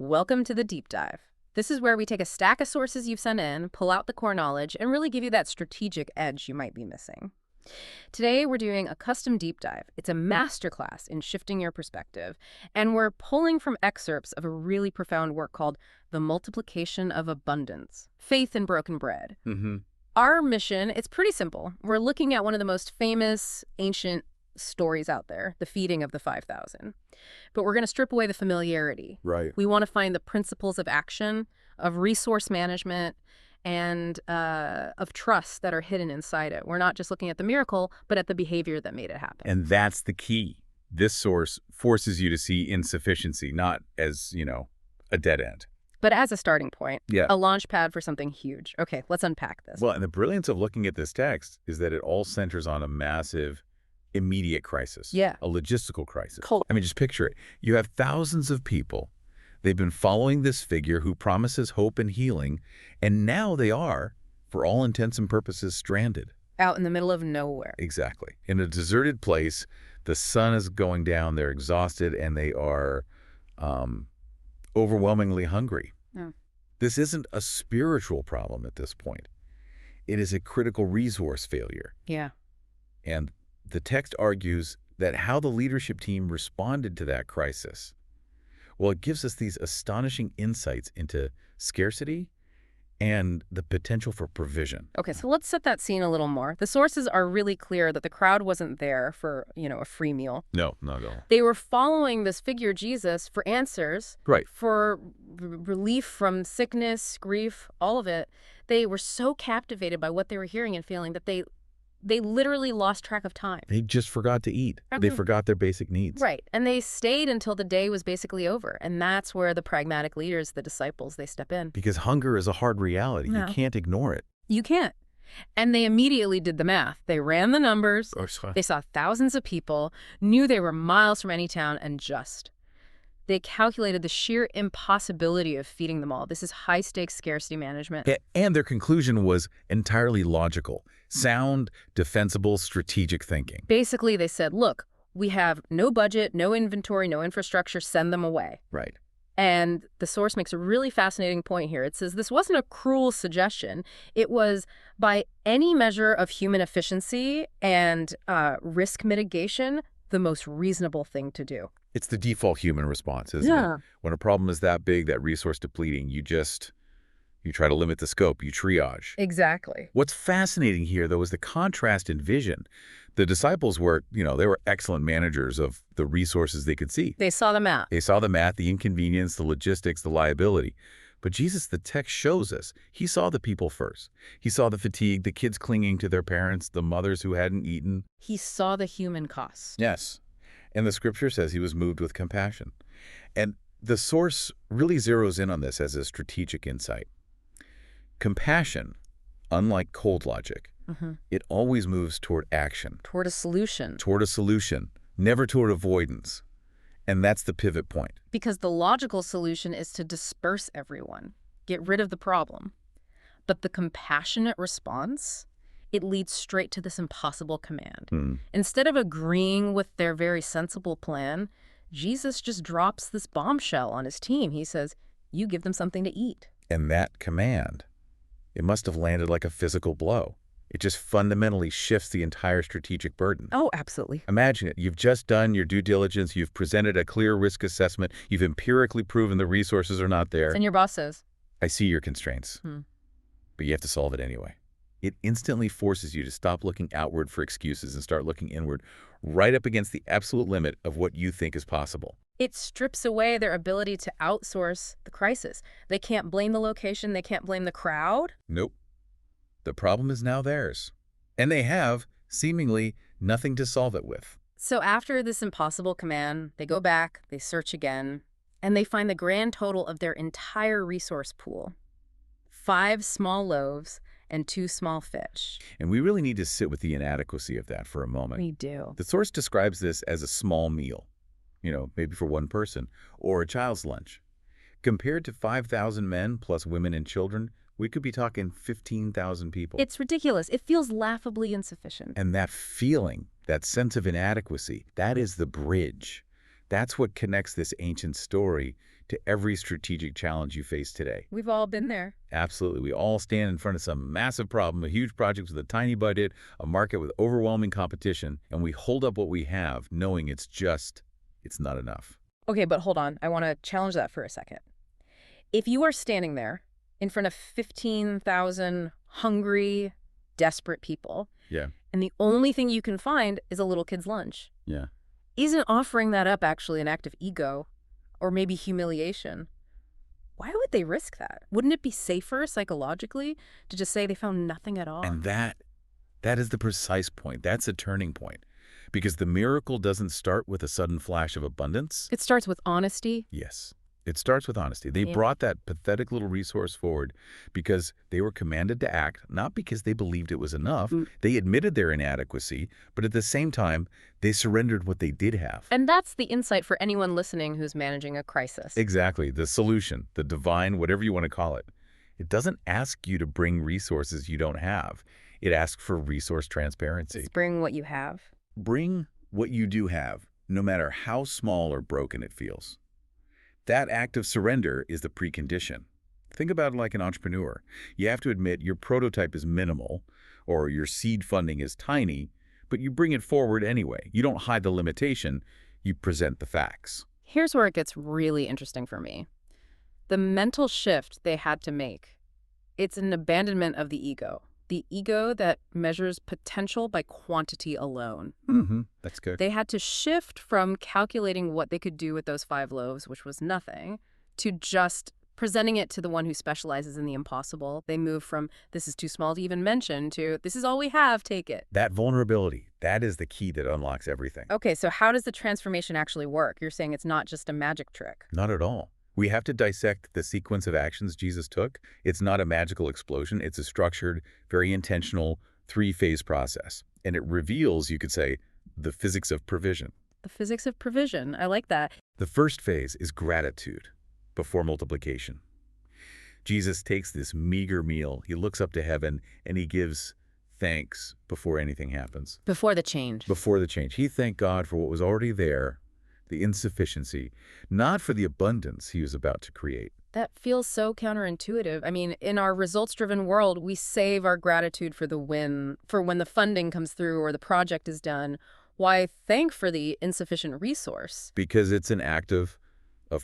Welcome to the deep dive. This is where we take a stack of sources you've sent in, pull out the core knowledge, and really give you that strategic edge you might be missing. Today, we're doing a custom deep dive. It's a masterclass in shifting your perspective, and we're pulling from excerpts of a really profound work called The Multiplication of Abundance, Faith in Broken Bread. Our mission, it's pretty simple. We're looking at one of the most famous ancient stories out there, the feeding of the 5,000. But we're going to strip away the familiarity. Right. We want to find the principles of action, of resource management, and of trust that are hidden inside it. We're not just looking at the miracle, but at the behavior that made it happen. And that's the key. This source forces you to see insufficiency, not as, a dead end. But as a starting point, Yeah. a launch pad for something huge. Okay, let's unpack this. Well, and the brilliance of looking at this text is that it all centers on a massive, immediate crisis. Yeah. A logistical crisis. Cool. I mean, just picture it. You have thousands of people. They've been following this figure who promises hope and healing, and now they are, for all intents and purposes, stranded. Out in the middle of nowhere. Exactly. In a deserted place, the sun is going down, they're exhausted, and they are overwhelmingly hungry. Oh. This isn't a spiritual problem at this point. It is a critical resource failure. Yeah. And the text argues that how the leadership team responded to that crisis, well, it gives us these astonishing insights into scarcity and the potential for provision. Okay, so let's set that scene a little more. The sources are really clear that the crowd wasn't there for, a free meal. No, not at all. They were following this figure, Jesus, for answers. Right. For relief from sickness, grief, all of it. They were so captivated by what they were hearing and feeling that they literally lost track of time. They just forgot to eat. They forgot their basic needs. Right. And they stayed until the day was basically over. And that's where the pragmatic leaders, the disciples, they step in. Because hunger is a hard reality. Yeah. You can't ignore it. You can't. And they immediately did the math. They ran the numbers. They saw thousands of people, knew they were miles from any town, and they calculated the sheer impossibility of feeding them all. This is high-stakes scarcity management. And their conclusion was entirely logical. Sound, defensible, strategic thinking. Basically, they said, look, we have no budget, no inventory, no infrastructure, send them away. Right. And the source makes a really fascinating point here. It says this wasn't a cruel suggestion. It was, by any measure of human efficiency and risk mitigation, the most reasonable thing to do. It's the default human response, isn't it? When a problem is that big, that resource depleting, you try to limit the scope, you triage. Exactly. What's fascinating here, though, is the contrast in vision. The disciples were, they were excellent managers of the resources they could see. They saw the math. They saw the math, the inconvenience, the logistics, the liability. But Jesus, the text shows us, he saw the people first. He saw the fatigue, the kids clinging to their parents, the mothers who hadn't eaten. He saw the human cost. Yes. And the scripture says he was moved with compassion. And the source really zeroes in on this as a strategic insight. Compassion, unlike cold logic, it always moves toward action. Toward a solution. Toward a solution, never toward avoidance. And that's the pivot point. Because the logical solution is to disperse everyone, get rid of the problem. But the compassionate response, it leads straight to this impossible command. Instead of agreeing with their very sensible plan, Jesus just drops this bombshell on his team. He says, you give them something to eat. And that command, it must have landed like a physical blow. It just fundamentally shifts the entire strategic burden. Oh, absolutely. Imagine it. You've just done your due diligence. You've presented a clear risk assessment. You've empirically proven the resources are not there. And your boss says, I see your constraints, but you have to solve it anyway. It instantly forces you to stop looking outward for excuses and start looking inward, right up against the absolute limit of what you think is possible. It strips away their ability to outsource the crisis. They can't blame the location. They can't blame the crowd. Nope. The problem is now theirs. And they have, seemingly, nothing to solve it with. So after this impossible command, they go back, they search again, and they find the grand total of their entire resource pool. 5 small loaves and 2 small fish. And we really need to sit with the inadequacy of that for a moment. We do. The source describes this as a small meal, maybe for one person, or a child's lunch. Compared to 5,000 men plus women and children, we could be talking 15,000 people. It's ridiculous. It feels laughably insufficient. And that feeling, that sense of inadequacy, that is the bridge. That's what connects this ancient story to every strategic challenge you face today. We've all been there. Absolutely. We all stand in front of some massive problem, a huge project with a tiny budget, a market with overwhelming competition, and we hold up what we have knowing it's not enough. Okay, but hold on. I want to challenge that for a second. If you are standing there in front of 15,000 hungry, desperate people, Yeah. and the only thing you can find is a little kid's lunch, Yeah. isn't offering that up actually an act of ego or maybe humiliation? Why would they risk that? Wouldn't it be safer psychologically to just say they found nothing at all? And that is the precise point. That's a turning point. Because the miracle doesn't start with a sudden flash of abundance. It starts with honesty. Yes. It starts with honesty. They Yeah. brought that pathetic little resource forward because they were commanded to act, not because they believed it was enough. They admitted their inadequacy, but at the same time, they surrendered what they did have. And that's the insight for anyone listening who's managing a crisis. Exactly. The solution, the divine, whatever you want to call it. It doesn't ask you to bring resources you don't have. It asks for resource transparency. Just bring what you have. Bring what you do have, no matter how small or broken it feels. That act of surrender is the precondition. Think about it like an entrepreneur. You have to admit your prototype is minimal or your seed funding is tiny, but you bring it forward anyway. You don't hide the limitation, you present the facts. Here's where it gets really interesting for me. The mental shift they had to make. It's an abandonment of the ego that measures potential by quantity alone. That's good. They had to shift from calculating what they could do with those 5 loaves, which was nothing, to just presenting it to the one who specializes in the impossible. They moved from, this is too small to even mention, to, this is all we have, take it. That vulnerability, that is the key that unlocks everything. Okay, so how does the transformation actually work? You're saying it's not just a magic trick. Not at all. We have to dissect the sequence of actions Jesus took. It's not a magical explosion. It's a structured, very intentional, 3-phase process. And it reveals, you could say, the physics of provision. The physics of provision. I like that. The first phase is gratitude before multiplication. Jesus takes this meager meal, he looks up to heaven, and he gives thanks before anything happens. Before the change. Before the change. He thanked God for what was already there, the insufficiency, not for the abundance he was about to create. That feels so counterintuitive. I mean, in our results-driven world, we save our gratitude for when the funding comes through or the project is done. Why thank for the insufficient resource? Because it's an act of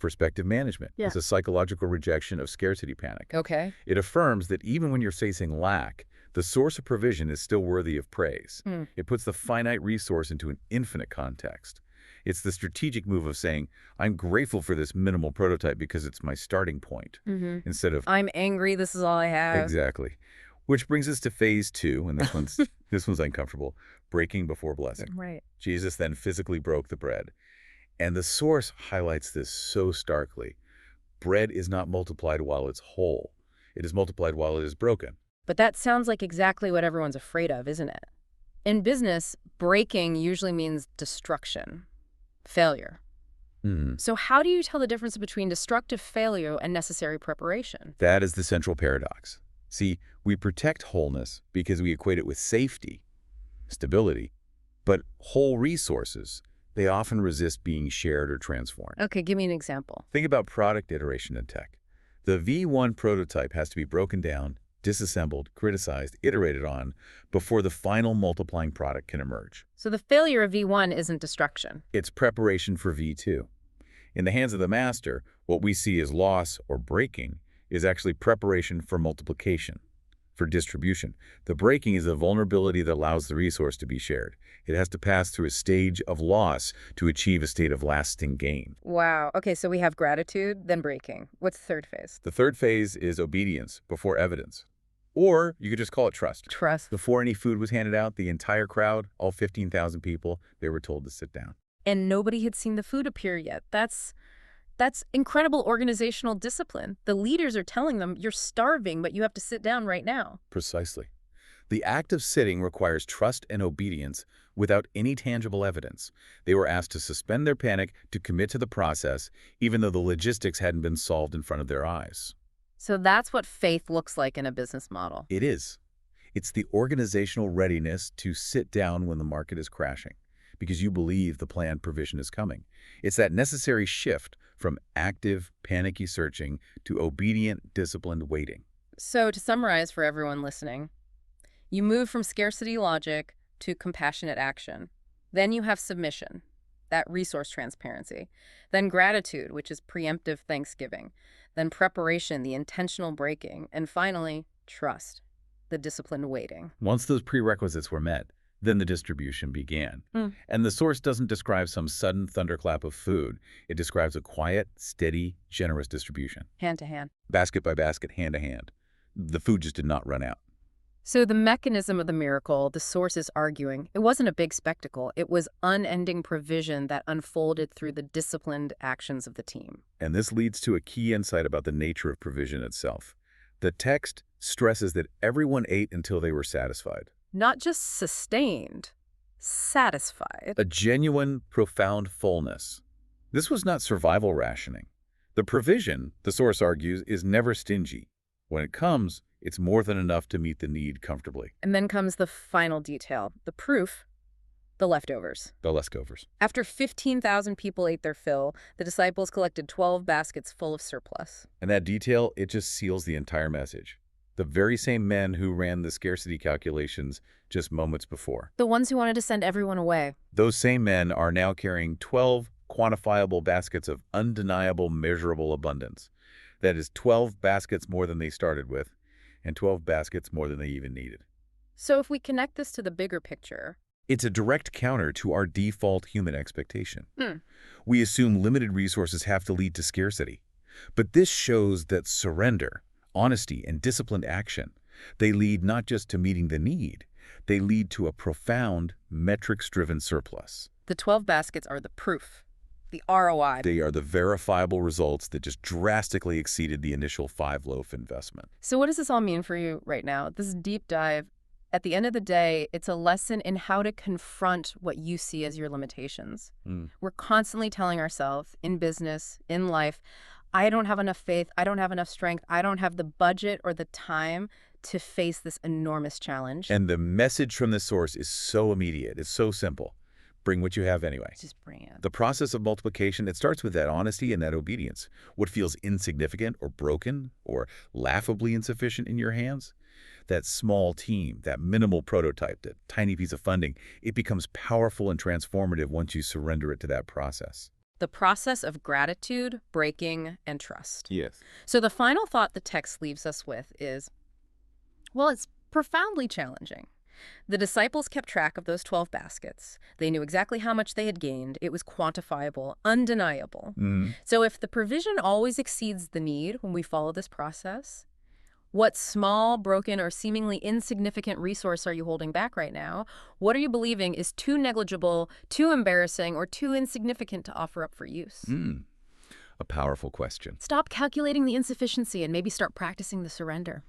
perspective management. Yeah. It's a psychological rejection of scarcity panic. Okay. It affirms that even when you're facing lack, the source of provision is still worthy of praise. It puts the finite resource into an infinite context. It's the strategic move of saying, I'm grateful for this minimal prototype because it's my starting point, instead of, I'm angry, this is all I have. exactly. Which brings us to phase 2, and this one's uncomfortable, breaking before blessing. Right. Jesus then physically broke the bread. And the source highlights this so starkly. Bread is not multiplied while it's whole. It is multiplied while it is broken. But that sounds like exactly what everyone's afraid of, isn't it? In business, breaking usually means destruction, failure. So how do you tell the difference between destructive failure and necessary preparation? That is the central paradox. See, we protect wholeness because we equate it with safety, stability, but whole resources, they often resist being shared or transformed. Okay, give me an example. Think about product iteration in tech. The V1 prototype has to be broken down, disassembled, criticized, iterated on before the final multiplying product can emerge. So the failure of V1 isn't destruction. It's preparation for V2. In the hands of the master, what we see as loss or breaking is actually preparation for multiplication, for distribution. The breaking is a vulnerability that allows the resource to be shared. It has to pass through a stage of loss to achieve a state of lasting gain. Wow. Okay, so we have gratitude, then breaking. What's the third phase? The third phase is obedience before evidence. Or you could just call it trust. Trust. Before any food was handed out, the entire crowd, all 15,000 people, they were told to sit down. And nobody had seen the food appear yet. That's incredible organizational discipline. The leaders are telling them, you're starving, but you have to sit down right now. Precisely. The act of sitting requires trust and obedience without any tangible evidence. They were asked to suspend their panic, to commit to the process, even though the logistics hadn't been solved in front of their eyes. So that's what faith looks like in a business model. It is. It's the organizational readiness to sit down when the market is crashing, because you believe the planned provision is coming. It's that necessary shift from active, panicky searching to obedient, disciplined waiting. So to summarize for everyone listening, you move from scarcity logic to compassionate action. Then you have submission, that resource transparency. Then gratitude, which is preemptive thanksgiving. Then preparation, the intentional breaking. And finally, trust, the disciplined waiting. Once those prerequisites were met, then the distribution began. And the source doesn't describe some sudden thunderclap of food. It describes a quiet, steady, generous distribution. Hand to hand. Basket by basket, hand to hand. The food just did not run out. So the mechanism of the miracle, the source is arguing, it wasn't a big spectacle. It was unending provision that unfolded through the disciplined actions of the team. And this leads to a key insight about the nature of provision itself. The text stresses that everyone ate until they were satisfied. Not just sustained, satisfied. A genuine, profound fullness. This was not survival rationing. The provision, the source argues, is never stingy. When it comes, it's more than enough to meet the need comfortably. And then comes the final detail, the proof, the leftovers. The leftovers. After 15,000 people ate their fill, the disciples collected 12 baskets full of surplus. And that detail, it just seals the entire message. The very same men who ran the scarcity calculations just moments before. The ones who wanted to send everyone away. Those same men are now carrying 12 quantifiable baskets of undeniable, measurable abundance. That is 12 baskets more than they started with, and 12 baskets more than they even needed. So if we connect this to the bigger picture, it's a direct counter to our default human expectation. We assume limited resources have to lead to scarcity. But this shows that surrender, honesty, and disciplined action, they lead not just to meeting the need, they lead to a profound, metrics-driven surplus. the 12 baskets are the proof, the ROI. They are the verifiable results that just drastically exceeded the initial 5-loaf investment. So what does this all mean for you right now? This deep dive, at the end of the day, it's a lesson in how to confront what you see as your limitations. We're constantly telling ourselves, in business, in life, I don't have enough faith, I don't have enough strength, I don't have the budget or the time to face this enormous challenge. And the message from this source is so immediate, it's so simple. Bring what you have anyway. Just bring it. The process of multiplication, it starts with that honesty and that obedience. What feels insignificant or broken or laughably insufficient in your hands, that small team, that minimal prototype, that tiny piece of funding, it becomes powerful and transformative once you surrender it to that process. The process of gratitude, breaking, and trust. Yes. So the final thought the text leaves us with is, well, it's profoundly challenging. The disciples kept track of those 12 baskets. They knew exactly how much they had gained. It was quantifiable, undeniable. So if the provision always exceeds the need when we follow this process, what small, broken, or seemingly insignificant resource are you holding back right now? What are you believing is too negligible, too embarrassing, or too insignificant to offer up for use? A powerful question. Stop calculating the insufficiency and maybe start practicing the surrender.